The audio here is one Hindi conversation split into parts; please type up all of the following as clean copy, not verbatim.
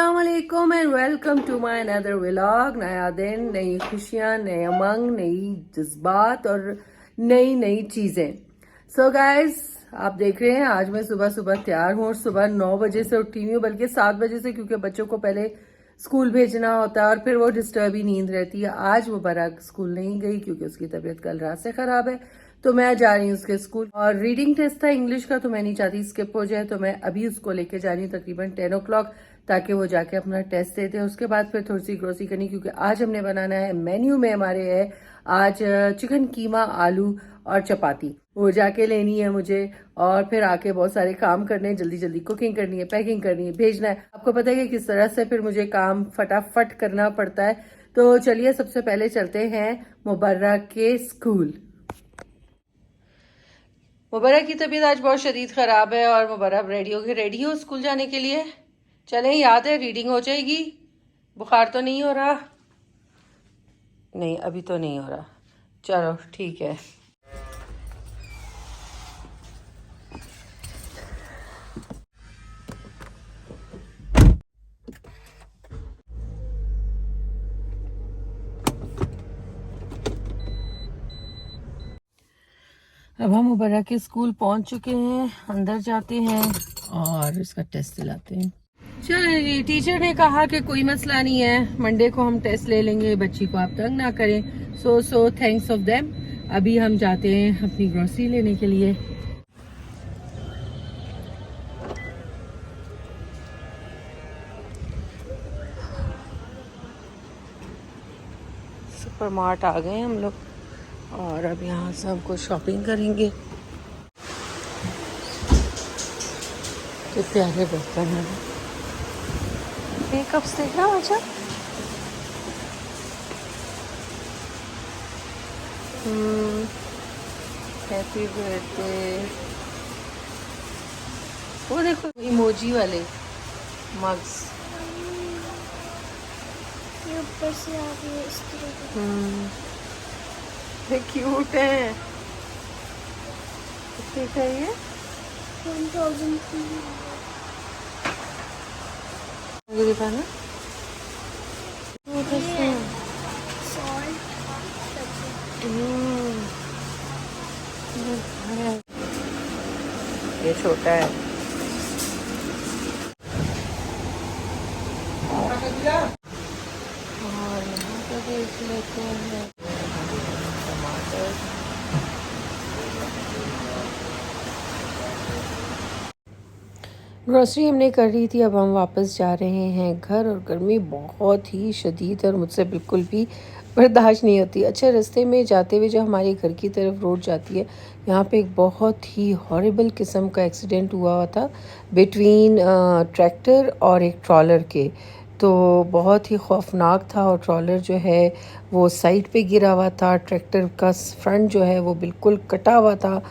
अस्सलाम वालेकुम and welcome to my another vlog. नया दिन, नई खुशियाँ, नए उमंग, नई जज्बात और नई नई चीज़ें। सो गाइस, आप देख रहे हैं आज मैं सुबह सुबह तैयार हूँ और सुबह 9 बजे से उठी हुई हूँ, बल्कि 7 बजे से, क्योंकि बच्चों को पहले स्कूल भेजना होता है और फिर वो डिस्टर्ब ही नींद रहती है। आज मुबारक स्कूल नहीं गई क्योंकि उसकी तबीयत कल रात से ख़राब है, तो मैं जा रही हूँ उसके स्कूल। और रीडिंग टेस्ट था इंग्लिश का, तो मैं नहीं चाहती स्किप हो जाए, तो मैं अभी उसको लेके जा रही हूँ तकरीबन 10 o'clock, ताकि वो जाके अपना टेस्ट दे दे। उसके बाद फिर थोड़ी सी ग्रोसरी करनी, क्योंकि आज हमने बनाना है, मेन्यू में हमारे है आज चिकन कीमा, आलू और चपाती। वो जाके लेनी है मुझे और फिर आके बहुत सारे काम करने हैं, जल्दी जल्दी कुकिंग करनी है, पैकिंग करनी है, भेजना है। आपको पता है कि किस तरह से फिर मुझे काम फटाफट करना पड़ता है। तो चलिए सबसे पहले चलते हैं मुबर्रा के स्कूल। मुबर्रा की तबीयत आज बहुत शदीद ख़राब है और मुबर्रा रेडी हो स्कूल जाने के लिए। चलें, याद है रीडिंग हो जाएगी। बुखार तो नहीं हो रहा? नहीं, अभी तो नहीं हो रहा। चलो ठीक है। अब हम मुबर्रा के स्कूल पहुंच चुके हैं, अंदर जाते हैं और इसका टेस्ट दिलाते हैं। चलिए जी, टीचर ने कहा कि कोई मसला नहीं है, मंडे को हम टेस्ट ले लेंगे, बच्ची को आप तंग ना करें। So thanks of them. अभी हम जाते हैं अपनी ग्रोसरी लेने के लिए। सुपर मार्ट आ गए हम लोग और अब यहाँ से हम कुछ शॉपिंग करेंगे। कितने प्यारे बर्तन हैं, मेकअप से क्या वजह। Happy birthday. वो देखो इमोजी वाले मग्स। ऊपर से आ गई इस तरह। ये क्यूट है। कितने का ये? 1000 मुझे दिखाना। ये छोटा है। और यहाँ पे देख लेते हैं टमाटर। ग्रोसरी हमने कर ली थी, अब हम वापस जा रहे हैं घर और गर्मी बहुत ही शदीद और मुझसे बिल्कुल भी बर्दाश्त नहीं होती। अच्छा, रास्ते में जाते हुए जो हमारे घर की तरफ रोड जाती है, यहाँ पे एक बहुत ही हॉरिबल किस्म का एक्सीडेंट हुआ था बिटवीन ट्रैक्टर और एक ट्रॉलर के। तो बहुत ही खौफनाक था और ट्रॉलर जो है वो साइड पे गिरा हुआ था, ट्रैक्टर का फ्रंट जो है वो बिल्कुल कटा हुआ था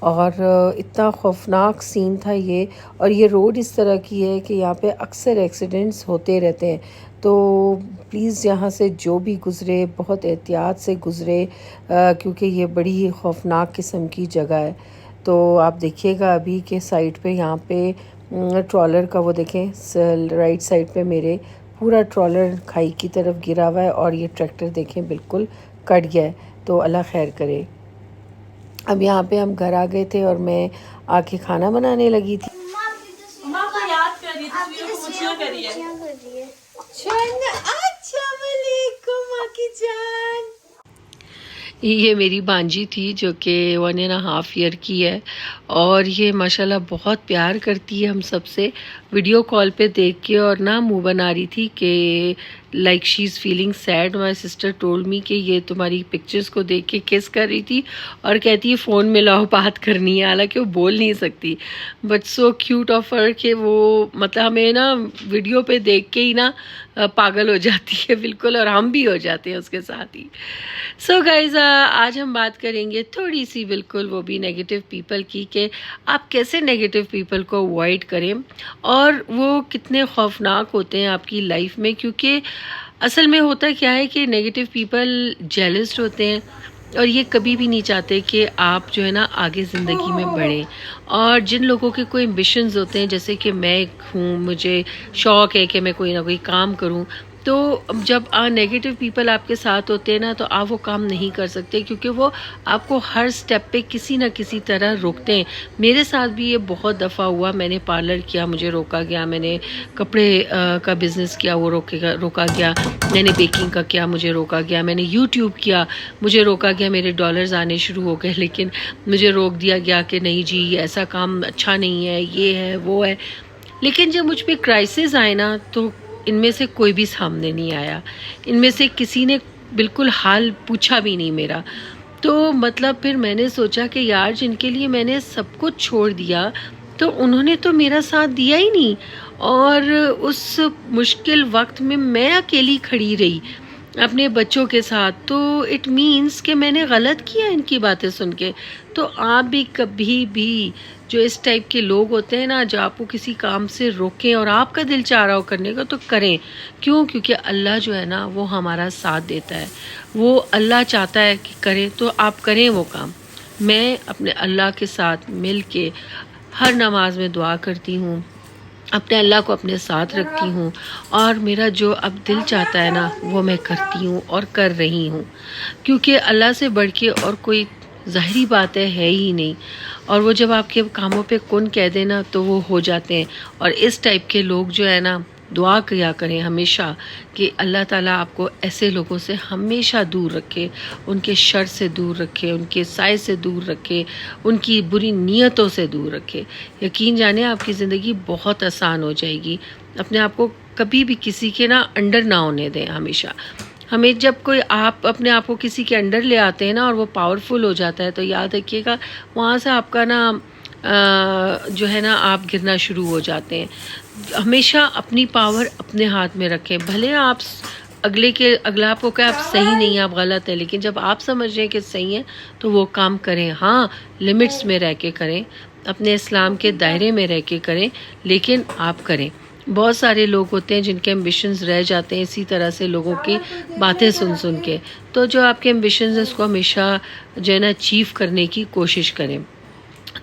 और इतना खौफनाक सीन था ये। और ये रोड इस तरह की है कि यहाँ पे अक्सर एक्सीडेंट्स होते रहते हैं, तो प्लीज़ यहाँ से जो भी गुज़रे बहुत एहतियात से गुज़रे, क्योंकि ये बड़ी ही खौफनाक किस्म की जगह है। तो आप देखिएगा अभी के साइड पे यहाँ पे ट्रॉलर का वो देखें, राइट साइड पे मेरे पूरा ट्रॉलर खाई की तरफ गिरा हुआ है और ये ट्रैक्टर देखें बिल्कुल कट गया है। तो अल्लाह खैर करे। अब यहाँ पे हम घर आ गए थे और मैं आके खाना बनाने लगी थी। अम्मा को याद कर रही थी, तस्वीरों को मुझे कर रही है। अस्सलाम वालेकुम माकी जान। ये मेरी भांजी थी जो कि 1.5 ईयर की है और ये माशाल्लाह बहुत प्यार करती है हम सबसे। वीडियो कॉल पे देख के और ना मुंह बना रही थी कि like she is feeling sad. My sister told me कि ये तुम्हारी पिक्चर्स को देख के किस कर रही थी और कहती है फ़ोन में लाओ बात करनी है, हालांकि वो बोल नहीं सकती। But so cute of her कि वो मतलब हमें ना वीडियो पे देख के ही ना पागल हो जाती है बिल्कुल, और हम भी हो जाते हैं उसके साथ ही। सो गाइज, आज हम बात करेंगे थोड़ी सी बिल्कुल वो भी नेगेटिव पीपल की, कि आप कैसे नेगेटिव पीपल को अवॉइड करें और वो कितने खौफनाक होते हैं आपकी लाइफ में। क्योंकि असल में होता क्या है कि नेगेटिव पीपल जेलस्ट होते हैं और ये कभी भी नहीं चाहते कि आप जो है ना आगे ज़िंदगी में बढ़ें। और जिन लोगों के कोई एम्बिशंस होते हैं, जैसे कि मैं हूँ, मुझे शौक़ है कि मैं कोई ना कोई काम करूँ, तो जब नेगेटिव पीपल आपके साथ होते हैं ना, तो आप वो काम नहीं कर सकते, क्योंकि वो आपको हर स्टेप पे किसी न किसी तरह रोकते हैं। मेरे साथ भी ये बहुत दफ़ा हुआ। मैंने पार्लर किया, मुझे रोका गया। मैंने कपड़े का बिज़नेस किया, वो रोका गया। मैंने बेकिंग का किया, मुझे रोका गया। मैंने यूट्यूब किया, मुझे रोका गया। मेरे डॉलर्स आने शुरू हो गए, लेकिन मुझे रोक दिया गया कि नहीं जी, ऐसा काम अच्छा नहीं है, ये है, वो है। लेकिन जब मुझ पे क्राइसिस आए ना, तो इनमें से कोई भी सामने नहीं आया। इनमें से किसी ने बिल्कुल हाल पूछा भी नहीं मेरा। तो मतलब फिर मैंने सोचा कि यार, जिनके लिए मैंने सब कुछ छोड़ दिया, तो उन्होंने तो मेरा साथ दिया ही नहीं। और उस मुश्किल वक्त में मैं अकेली खड़ी रही अपने बच्चों के साथ। तो इट मीन्स कि मैंने गलत किया इनकी बातें सुन के। तो आप भी कभी भी, जो इस टाइप के लोग होते हैं ना, जो आपको किसी काम से रोकें और आपका दिल चाह रहा हो करने का, तो करें। क्यों? क्योंकि अल्लाह जो है ना, वो हमारा साथ देता है। वो अल्लाह चाहता है कि करें तो आप करें वो काम। मैं अपने अल्लाह के साथ मिल के हर नमाज में दुआ करती हूँ, अपने अल्लाह को अपने साथ रखती हूँ, और मेरा जो अब दिल चाहता है ना, वो मैं करती हूँ और कर रही हूँ। क्योंकि अल्लाह से बढ़ के और कोई ज़ाहिरी बात है ही नहीं। और वो जब आपके कामों पे कुन कह देना, तो वो हो जाते हैं। और इस टाइप के लोग जो है ना, दुआ किया करें हमेशा कि अल्लाह ताला आपको ऐसे लोगों से हमेशा दूर रखे, उनके शर से दूर रखे, उनके साए से दूर रखे, उनकी बुरी नीयतों से दूर रखे। यकीन जाने आपकी ज़िंदगी बहुत आसान हो जाएगी। अपने आप को कभी भी किसी के ना अंडर ना होने दें। हमेशा हमें जब कोई आप अपने आप को किसी के अंडर ले आते हैं ना, और वो पावरफुल हो जाता है, तो याद रखिएगा वहाँ से आपका ना जो है ना, आप गिरना शुरू हो जाते हैं। हमेशा अपनी पावर अपने हाथ में रखें। भले आप अगला आपको क्या, आप सही नहीं हैं, आप गलत है, लेकिन जब आप समझ रहे हैं कि सही है, तो वो काम करें। हाँ, लिमिट्स में रह के करें, अपने इस्लाम के दायरे में रह के करें, लेकिन आप करें। बहुत सारे लोग होते हैं जिनके एम्बिशंस रह जाते हैं इसी तरह से लोगों की बातें सुन सुन के। तो जो आपके एम्बिशंस हैं, उसको हमेशा जो है ना अचीव करने की कोशिश करें।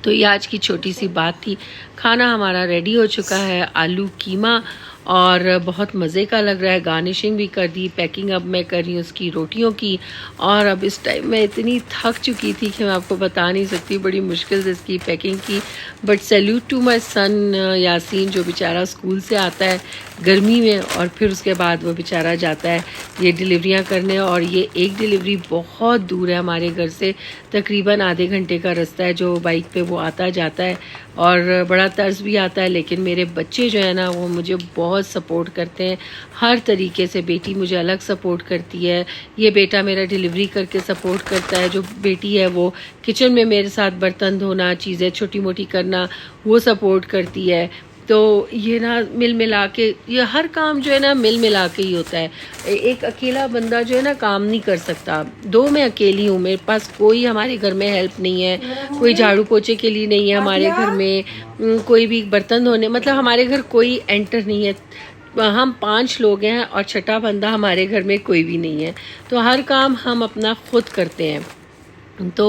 तो ये आज की छोटी सी बात थी। खाना हमारा रेडी हो चुका है, आलू कीमा, और बहुत मज़े का लग रहा है। गार्निशिंग भी कर दी, पैकिंग अब मैं कर रही हूँ उसकी रोटियों की। और अब इस टाइम मैं इतनी थक चुकी थी कि मैं आपको बता नहीं सकती, बड़ी मुश्किल से इसकी पैकिंग की। But salute to my son Yaseen, जो बेचारा स्कूल से आता है गर्मी में, और फिर उसके बाद वो बेचारा जाता है ये डिलीवरियाँ करने। और ये एक डिलीवरी बहुत दूर है हमारे घर से, तकरीबन आधे घंटे का रास्ता है जो बाइक पे वो आता जाता है, और बड़ा तर्स भी आता है। लेकिन मेरे बच्चे जो है ना, वो मुझे बहुत सपोर्ट करते हैं हर तरीके से। बेटी मुझे अलग सपोर्ट करती है, ये बेटा मेरा डिलीवरी करके सपोर्ट करता है, जो बेटी है वो किचन में मेरे साथ बर्तन धोना, चीज़ें छोटी मोटी करना, वो सपोर्ट करती है। तो ये ना मिल मिला के, ये हर काम जो है ना मिल मिला के ही होता है। एक अकेला बंदा जो है ना काम नहीं कर सकता। दो मैं अकेली हूँ, मेरे पास कोई हमारे घर में हेल्प नहीं है, कोई झाड़ू पोछे के लिए नहीं है हमारे घर में, कोई भी बर्तन धोने, मतलब हमारे घर कोई एंटर नहीं है। हम 5 लोग हैं और छठा बंदा हमारे घर में कोई भी नहीं है। तो हर काम हम अपना खुद करते हैं। तो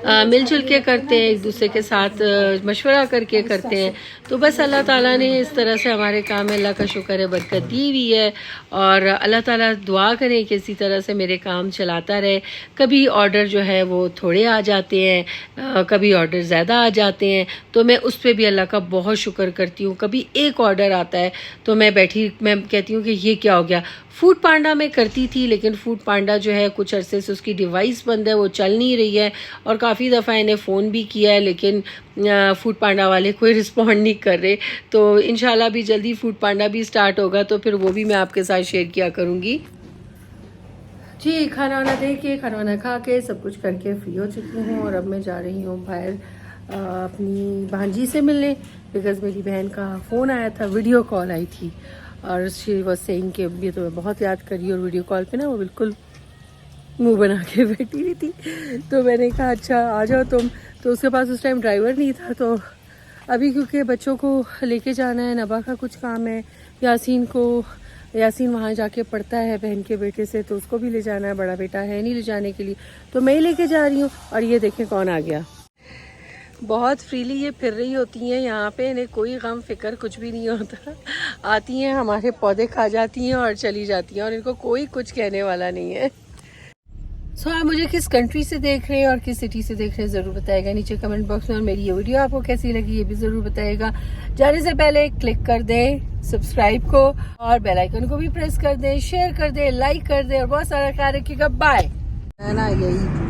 मिलजुल के करते हैं, एक दूसरे के साथ मशवरा करके करते हैं। तो बस अल्लाह ताला ने इस तरह से हमारे काम में, अल्लाह का शुक्र है, बरकत दी हुई है। और अल्लाह ताला दुआ करें कि इसी तरह से मेरे काम चलाता रहे। कभी ऑर्डर जो है वो थोड़े आ जाते हैं, कभी ऑर्डर ज़्यादा आ जाते हैं, तो मैं उस पर भी अल्लाह का बहुत शुक्र करती हूँ। कभी एक ऑर्डर आता है तो मैं कहती हूँ कि ये क्या हो गया। फूड पांडा में करती थी, लेकिन फूड पांडा जो है कुछ अरसे से उसकी डिवाइस बंद है, वो चल नहीं रही है। और काफ़ी दफ़ा इन्हें फ़ोन भी किया है, लेकिन फूड पांडा वाले कोई रिस्पॉन्ड नहीं कर रहे। तो इंशाल्लाह भी जल्दी फूड पांडा भी स्टार्ट होगा, तो फिर वो भी मैं आपके साथ शेयर किया करूँगी। जी, खाना वाना दे के, खाना वाना खा के, सब कुछ करके फ्री हो चुकी हूँ। और अब मैं जा रही हूँ बाहर अपनी भांजी से मिलने, बिकॉज़ मेरी बहन का फ़ोन आया था, वीडियो कॉल आई थी, और शी वाज सेइंग कि ये तो मैं बहुत याद करी। और वीडियो कॉल पे ना वो बिल्कुल मुंह बना के बैठी हुई थी। तो मैंने कहा अच्छा आ जाओ तुम। तो उसके पास उस टाइम ड्राइवर नहीं था, तो अभी क्योंकि बच्चों को लेके जाना है, नबा का कुछ काम है, यासीन को यासीन वहाँ जाके पढ़ता है बहन के बेटे से, तो उसको भी ले जाना है, बड़ा बेटा है नहीं ले जाने के लिए, तो मैं ही लेके जा रही हूँ। और ये देखें कौन आ गया। बहुत फ्रीली ये फिर रही होती हैं यहाँ पे, इन्हें कोई गम फिक्र कुछ भी नहीं होता। आती हैं, हमारे पौधे खा जाती हैं और चली जाती हैं, और इनको कोई कुछ कहने वाला नहीं है। आप मुझे किस कंट्री से देख रहे हैं और किस सिटी से देख रहे हैं ज़रूर बताएगा नीचे कमेंट बॉक्स में। और मेरी ये वीडियो आपको कैसी लगी ये भी ज़रूर बताएगा। जाने से पहले क्लिक कर दें सब्सक्राइब को और बेल आइकन को भी प्रेस कर दें, शेयर कर दें, लाइक कर दें और बहुत सारा ख्याल रखिएगा। बाय। यही